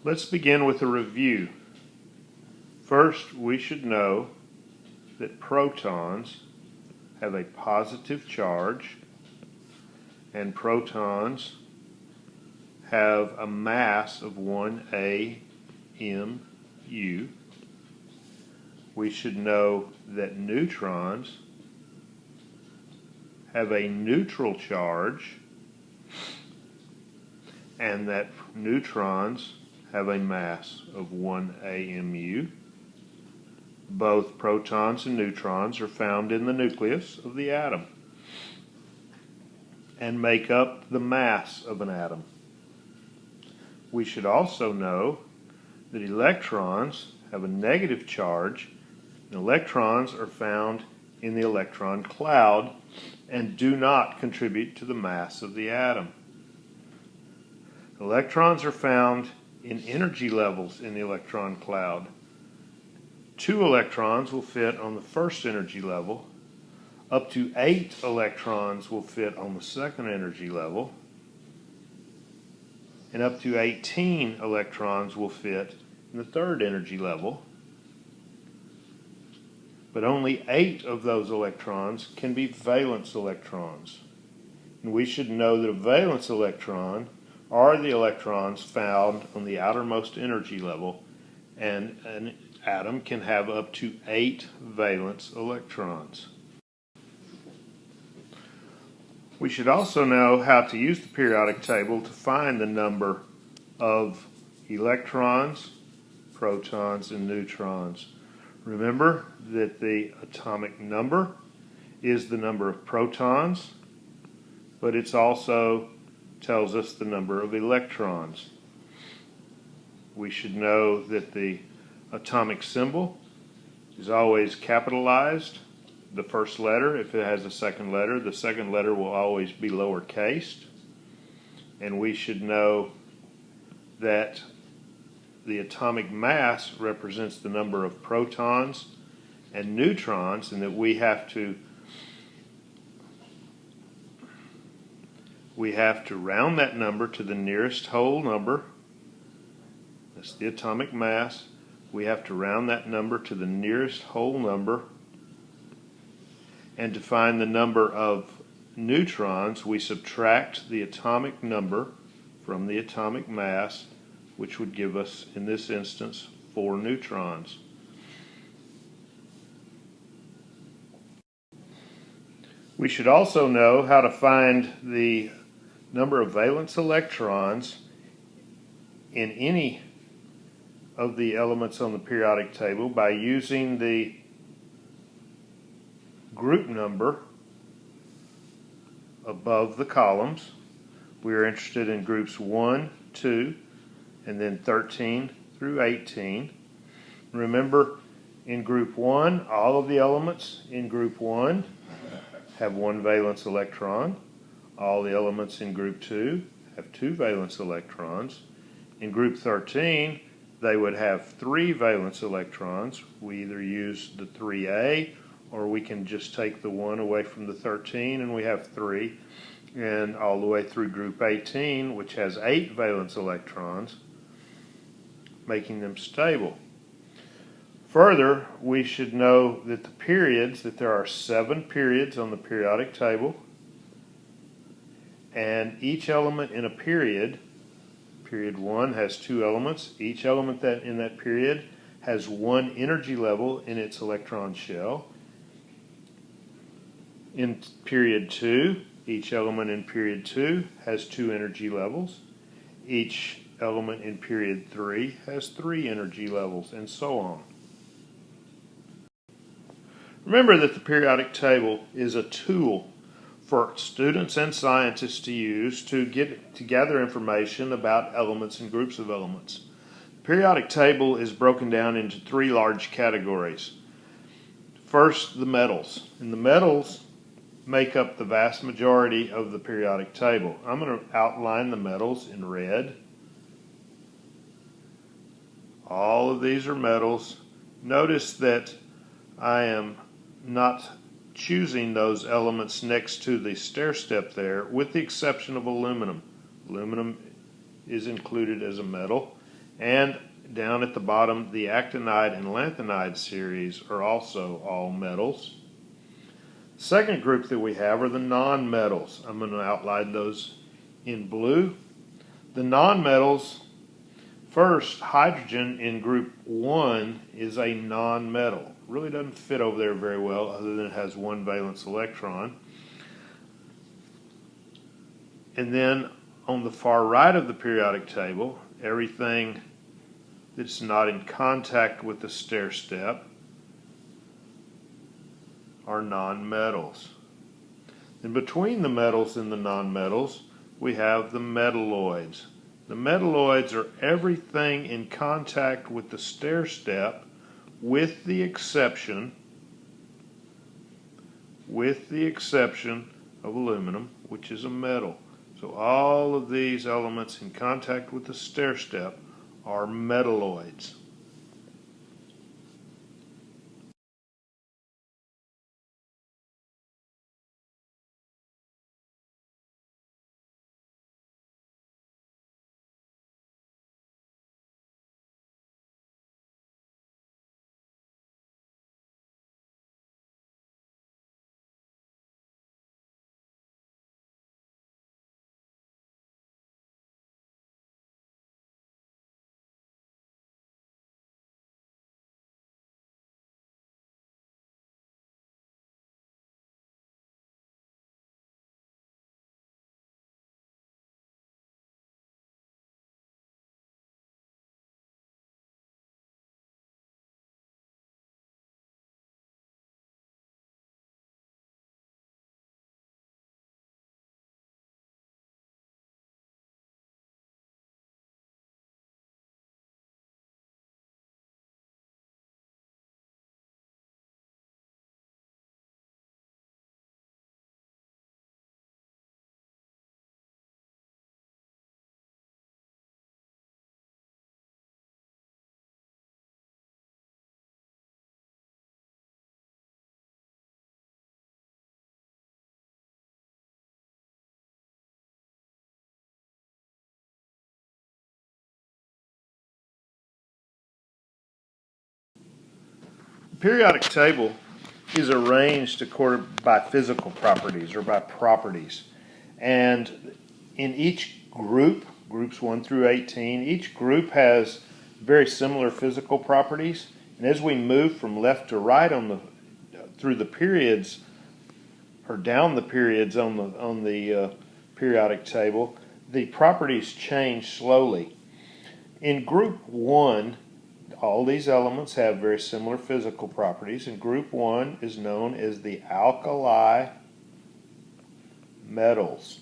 Let's begin with a review. First, we should know that protons have a positive charge and protons have a mass of 1 AMU. We should know that neutrons have a neutral charge and that neutrons have a mass of 1 AMU. Both protons and neutrons are found in the nucleus of the atom and make up the mass of an atom. We should also know that electrons have a negative charge, and electrons are found in the electron cloud and do not contribute to the mass of the atom. Electrons are found in energy levels in the electron cloud. 2 electrons will fit on the first energy level, up to 8 electrons will fit on the second energy level, and up to 18 electrons will fit in the third energy level. But only 8 of those electrons can be valence electrons. And we should know that a valence electron are the electrons found on the outermost energy level, and an atom can have up to 8 valence electrons. We should also know how to use the periodic table to find the number of electrons, protons, and neutrons. Remember that the atomic number is the number of protons, but it also tells us the number of electrons. We should know that the atomic symbol is always capitalized. The first letter, if it has a second letter, the second letter will always be lowercase. And we should know that the atomic mass represents the number of protons and neutrons, and that we have to round that number to the nearest whole number. That's the atomic mass. We have to round that number to the nearest whole number. And to find the number of neutrons, we subtract the atomic number from the atomic mass, which would give us, in this instance, 4 neutrons. We should also know how to find the number of valence electrons in any of the elements on the periodic table by using the group number above the columns. We are interested in groups 1, 2, and then 13 through 18. Remember, in group 1, all of the elements in group 1 have 1 valence electron. All the elements in group 2 have 2 valence electrons. In group 13, they would have 3 valence electrons. We either use the 3A, or we can just take the 1 away from the 13 and we have 3. And all the way through group 18, which has 8 valence electrons, making them stable. Further, we should know that the periods, that there are 7 periods on the periodic table, and each element in a period, period 1 has 2 elements. Each element that in that period has 1 energy level in its electron shell. In period 2, each element in period 2 has 2 energy levels. Each element in period 3 has 3 energy levels, and so on. Remember that the periodic table is a tool for students and scientists to use to gather information about elements and groups of elements. The periodic table is broken down into 3 large categories. First, the metals. And the metals make up the vast majority of the periodic table. I'm going to outline the metals in red. All of these are metals. Notice that I am not choosing those elements next to the stair step there, with the exception of aluminum. Aluminum is included as a metal, And down at the bottom, the actinide and lanthanide series are also all metals. Second group that we have are the nonmetals. I'm going to outline those in blue. The nonmetals, first, hydrogen in group 1 is a nonmetal. Really doesn't fit over there very well, other than it has one valence electron. And then on the far right of the periodic table, everything that's not in contact with the stair step are nonmetals. And between the metals and the nonmetals, we have the metalloids. The metalloids are everything in contact with the stair step, with the exception of aluminum, which is a metal. So all of these elements in contact with the stair step are metalloids. The periodic table is arranged by physical properties or by properties. And in each group, groups 1 through 18, each group has very similar physical properties. And as we move from left to right through the periods, or down the periods on the periodic table, the properties change slowly. In group 1, all these elements have very similar physical properties, and group 1 is known as the alkali metals.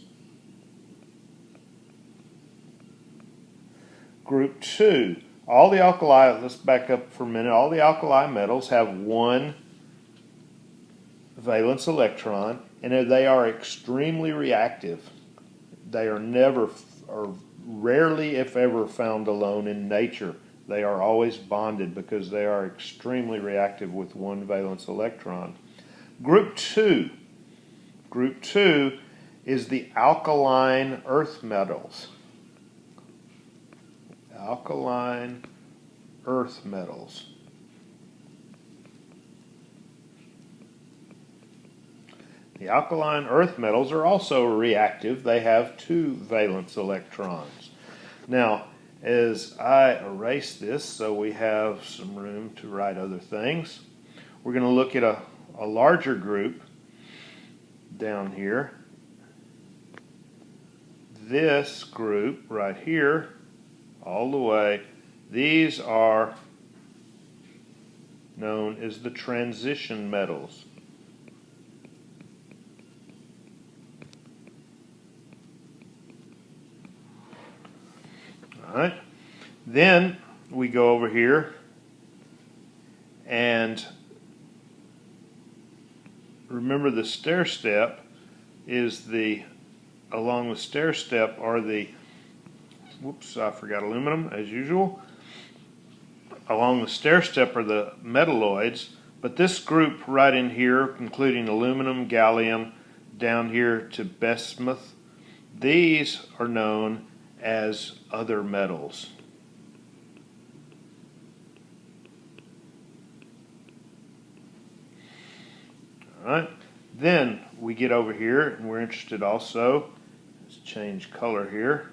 Group 2, all the alkali, let's back up for a minute, all the alkali metals have one valence electron, and they are extremely reactive. They are never, or rarely if ever, found alone in nature. They are always bonded because they are extremely reactive with one valence electron. Group 2 is the alkaline earth metals. Alkaline earth metals. The alkaline earth metals are also reactive. They have two valence electrons. Now, as I erase this so we have some room to write other things, we're going to look at a larger group down here. This group right here, all the way, these are known as the transition metals. All right. Then we go over here and remember the stair step is along the stair step are the, whoops, I forgot aluminum as usual. Along the stair step are the metalloids, but this group right in here, including aluminum, gallium, down here to bismuth, these are known as other metals. right? Then we get over here, and we're interested also, let's change color here,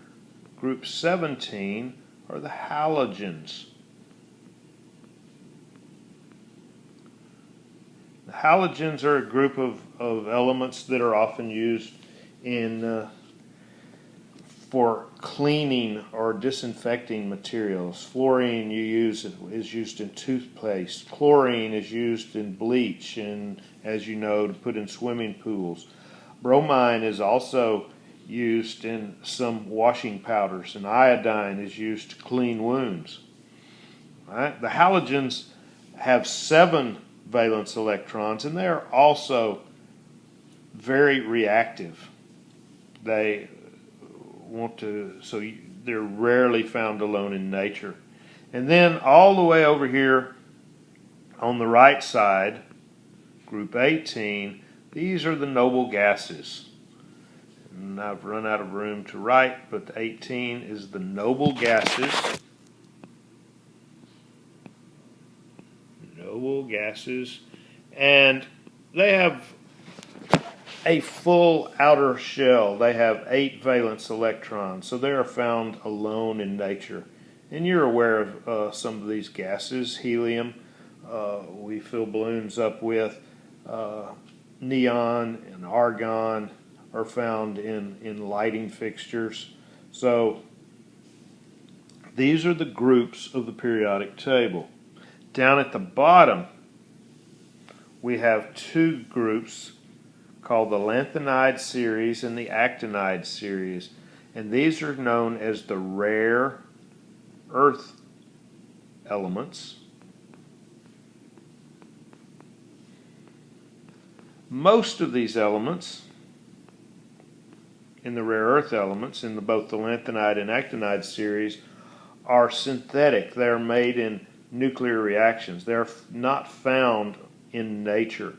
group 17 are the halogens. The halogens are a group of elements that are often used in for cleaning or disinfecting materials. Fluorine is used in toothpaste. Chlorine is used in bleach and, as you know, to put in swimming pools. Bromine is also used in some washing powders, and iodine is used to clean wounds. Right? The halogens have 7 valence electrons, and they are also very reactive. They they're rarely found alone in nature. And then all the way over here on the right side, group 18, these are the noble gases. And I've run out of room to write, but 18 is the noble gases. Noble gases. And they have a full outer shell. They have 8 valence electrons, so they are found alone in nature. And you're aware of some of these gases. Helium, we fill balloons up with. Neon and argon are found in lighting fixtures. So these are the groups of the periodic table. Down at the bottom, we have 2 groups called the lanthanide series and the actinide series. And these are known as the rare earth elements. Most of these elements in the rare earth elements in both the lanthanide and actinide series are synthetic. They are made in nuclear reactions. They're not found in nature.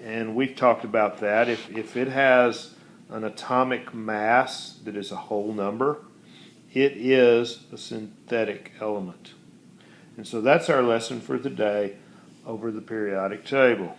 And we've talked about that. If it has an atomic mass that is a whole number, it is a synthetic element. And so that's our lesson for today over the periodic table.